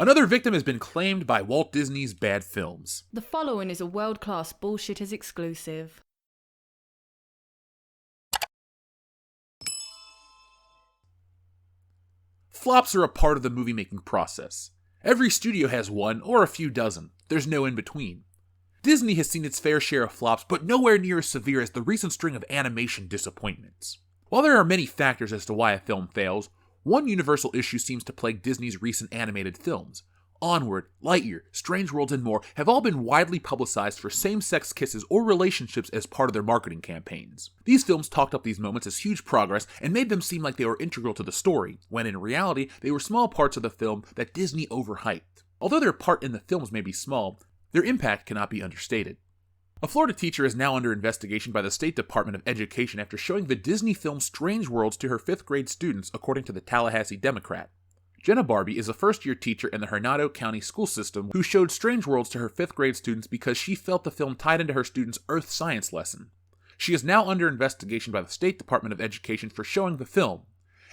Another victim has been claimed by Walt Disney's bad films. The following is a world-class Bullshitters exclusive. Flops are a part of the movie-making process. Every studio has one, or a few dozen. There's no in-between. Disney has seen its fair share of flops, but nowhere near as severe as the recent string of animation disappointments. While there are many factors as to why a film fails, one universal issue seems to plague Disney's recent animated films. Onward, Lightyear, Strange Worlds, and more have all been widely publicized for same-sex kisses or relationships as part of their marketing campaigns. These films talked up these moments as huge progress and made them seem like they were integral to the story, when in reality they were small parts of the film that Disney overhyped. Although their part in the films may be small, their impact cannot be understated. A Florida teacher is now under investigation by the State Department of Education after showing the Disney film Strange Worlds to her 5th grade students, according to the Tallahassee Democrat. Jenna Barbie is a first-year teacher in the Hernando County school system who showed Strange Worlds to her 5th grade students because she felt the film tied into her students' earth science lesson. She is now under investigation by the State Department of Education for showing the film,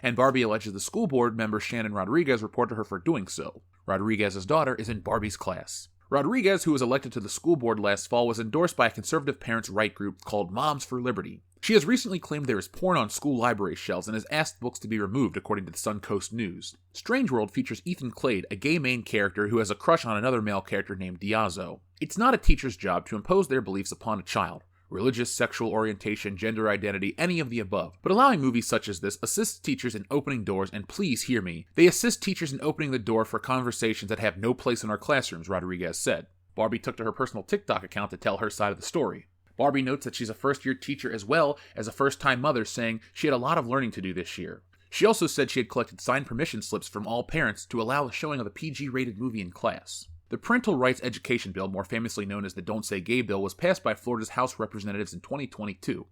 and Barbie alleges the school board member Shannon Rodriguez reported her for doing so. Rodriguez's daughter is in Barbie's class. Rodriguez, who was elected to the school board last fall, was endorsed by a conservative parents' right group called Moms for Liberty. She has recently claimed there is porn on school library shelves and has asked books to be removed, according to the Suncoast News. Strange World features Ethan Clade, a gay main character who has a crush on another male character named Diazo. It's not a teacher's job to impose their beliefs upon a child. Religious, sexual orientation, gender identity, any of the above. But allowing movies such as this assists teachers in opening doors, and please hear me, they assist teachers in opening the door for conversations that have no place in our classrooms, Rodriguez said. Barbie took to her personal TikTok account to tell her side of the story. Barbie notes that she's a first-year teacher as well as a first-time mother, saying she had a lot of learning to do this year. She also said she had collected signed permission slips from all parents to allow the showing of a PG-rated movie in class. The Parental Rights Education Bill, more famously known as the Don't Say Gay Bill, was passed by Florida's House of Representatives in 2022.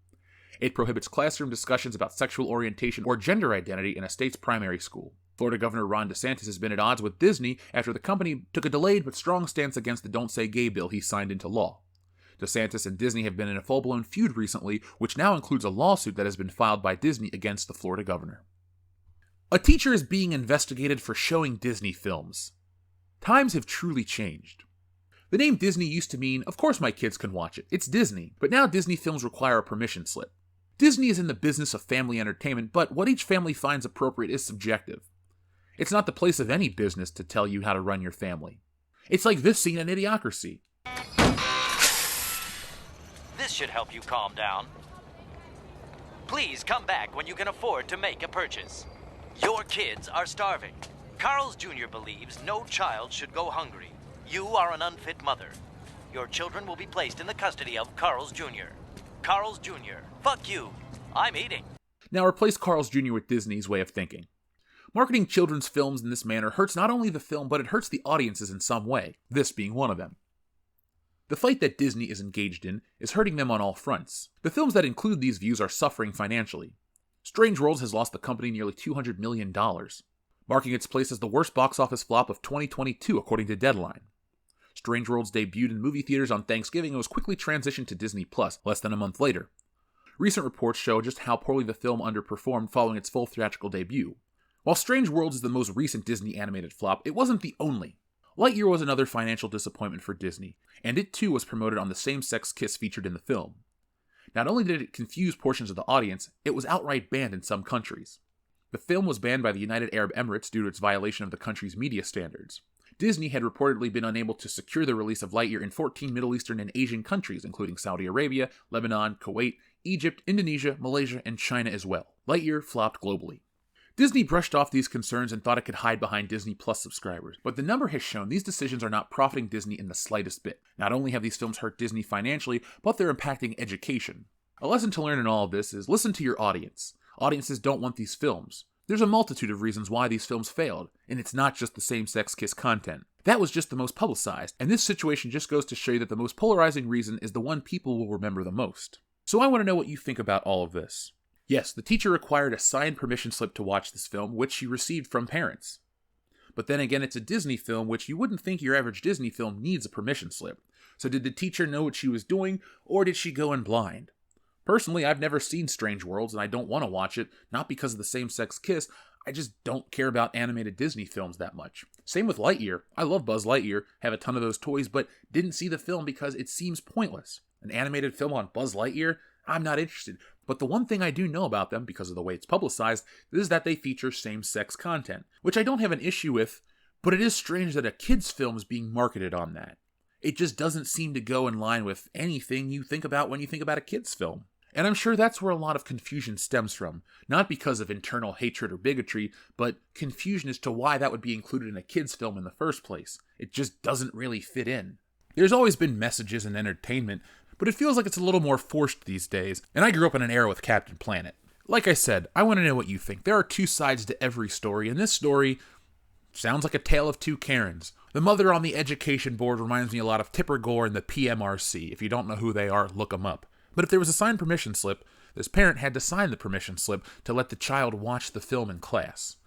It prohibits classroom discussions about sexual orientation or gender identity in a state's primary school. Florida Governor Ron DeSantis has been at odds with Disney after the company took a delayed but strong stance against the Don't Say Gay Bill he signed into law. DeSantis and Disney have been in a full-blown feud recently, which now includes a lawsuit that has been filed by Disney against the Florida governor. A teacher is being investigated for showing Disney films. Times have truly changed. The name Disney used to mean, of course my kids can watch it, it's Disney, but now Disney films require a permission slip. Disney is in the business of family entertainment, but what each family finds appropriate is subjective. It's not the place of any business to tell you how to run your family. It's like this scene in Idiocracy. This should help you calm down. Please come back when you can afford to make a purchase. Your kids are starving. Carl's Jr. believes no child should go hungry. You are an unfit mother. Your children will be placed in the custody of Carl's Jr. Carl's Jr. Fuck you. I'm eating. Now replace Carl's Jr. with Disney's way of thinking. Marketing children's films in this manner hurts not only the film, but it hurts the audiences in some way, this being one of them. The fight that Disney is engaged in is hurting them on all fronts. The films that include these views are suffering financially. Strange Worlds has lost the company nearly $200 million, marking its place as the worst box office flop of 2022 according to Deadline. Strange Worlds debuted in movie theaters on Thanksgiving and was quickly transitioned to Disney Plus less than a month later. Recent reports show just how poorly the film underperformed following its full theatrical debut. While Strange Worlds is the most recent Disney animated flop, it wasn't the only. Lightyear was another financial disappointment for Disney, and it too was promoted on the same-sex kiss featured in the film. Not only did it confuse portions of the audience, it was outright banned in some countries. The film was banned by the United Arab Emirates due to its violation of the country's media standards. Disney had reportedly been unable to secure the release of Lightyear in 14 Middle Eastern and Asian countries, including Saudi Arabia, Lebanon, Kuwait, Egypt, Indonesia, Malaysia, and China as well. Lightyear flopped globally. Disney brushed off these concerns and thought it could hide behind Disney Plus subscribers, but the number has shown these decisions are not profiting Disney in the slightest bit. Not only have these films hurt Disney financially, but they're impacting education. A lesson to learn in all of this is listen to your audience. Audiences don't want these films. There's a multitude of reasons why these films failed, and it's not just the same-sex kiss content. That was just the most publicized, and this situation just goes to show you that the most polarizing reason is the one people will remember the most. So I want to know what you think about all of this. Yes, the teacher required a signed permission slip to watch this film, which she received from parents. But then again, it's a Disney film, which you wouldn't think your average Disney film needs a permission slip. So did the teacher know what she was doing, or did she go in blind? Personally, I've never seen Strange Worlds, and I don't want to watch it, not because of the same-sex kiss. I just don't care about animated Disney films that much. Same with Lightyear. I love Buzz Lightyear, have a ton of those toys, but didn't see the film because it seems pointless. An animated film on Buzz Lightyear? I'm not interested. But the one thing I do know about them, because of the way it's publicized, is that they feature same-sex content, which I don't have an issue with, but it is strange that a kid's film is being marketed on that. It just doesn't seem to go in line with anything you think about when you think about a kid's film. And I'm sure that's where a lot of confusion stems from, not because of internal hatred or bigotry, but confusion as to why that would be included in a kid's film in the first place. It just doesn't really fit in. There's always been messages and entertainment, but it feels like it's a little more forced these days, and I grew up in an era with Captain Planet. Like I said, I want to know what you think. There are two sides to every story, and this story sounds like a tale of two Karens. The mother on the education board reminds me a lot of Tipper Gore and the PMRC. If you don't know who they are, look them up. But if there was a signed permission slip, this parent had to sign the permission slip to let the child watch the film in class.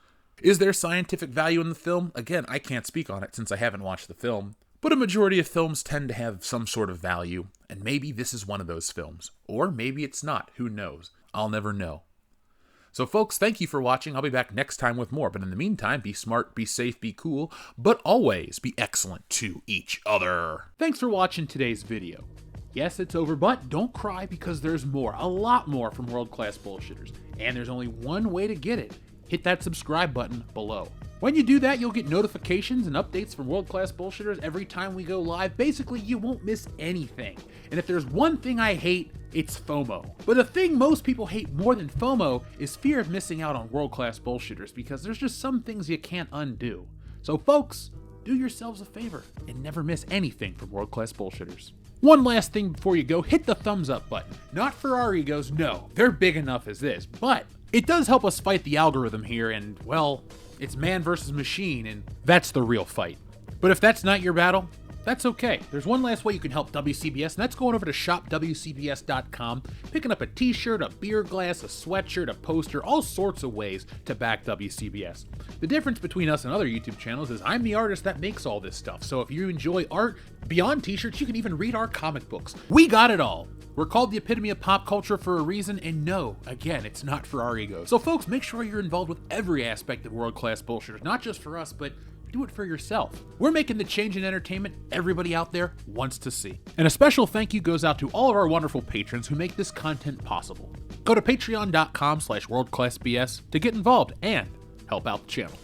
Is there scientific value in the film? Again, I can't speak on it since I haven't watched the film. But a majority of films tend to have some sort of value, and maybe this is one of those films. Or maybe it's not. Who knows? I'll never know. So folks, thank you for watching. I'll be back next time with more. But in the meantime, be smart, be safe, be cool, but always be excellent to each other. Thanks for watching today's video. Yes, it's over, but don't cry because there's more, a lot more from World Class Bullshitters. And there's only one way to get it. Hit that subscribe button below. When you do that, you'll get notifications and updates from World Class Bullshitters every time we go live. Basically, you won't miss anything. And if there's one thing I hate, it's FOMO. But the thing most people hate more than FOMO is fear of missing out on World Class Bullshitters, because there's just some things you can't undo. So folks, do yourselves a favor and never miss anything from World Class Bullshitters. One last thing before you go, hit the thumbs up button. Not for our egos, no, they're big enough as this, but it does help us fight the algorithm here, and well, it's man versus machine, and that's the real fight. But if that's not your battle, that's okay. There's one last way you can help WCBS, and that's going over to shopwcbs.com, picking up a t-shirt, a beer glass, a sweatshirt, a poster, all sorts of ways to back WCBS. The difference between us and other YouTube channels is I'm the artist that makes all this stuff, so if you enjoy art beyond t-shirts, you can even read our comic books. We got it all. We're called the epitome of pop culture for a reason, and no, again, it's not for our egos. So folks, make sure you're involved with every aspect of World Class Bullshitters, not just for us, but do it for yourself. We're making the change in entertainment everybody out there wants to see. And a special thank you goes out to all of our wonderful patrons who make this content possible. Go to patreon.com/worldclassbs to get involved and help out the channel.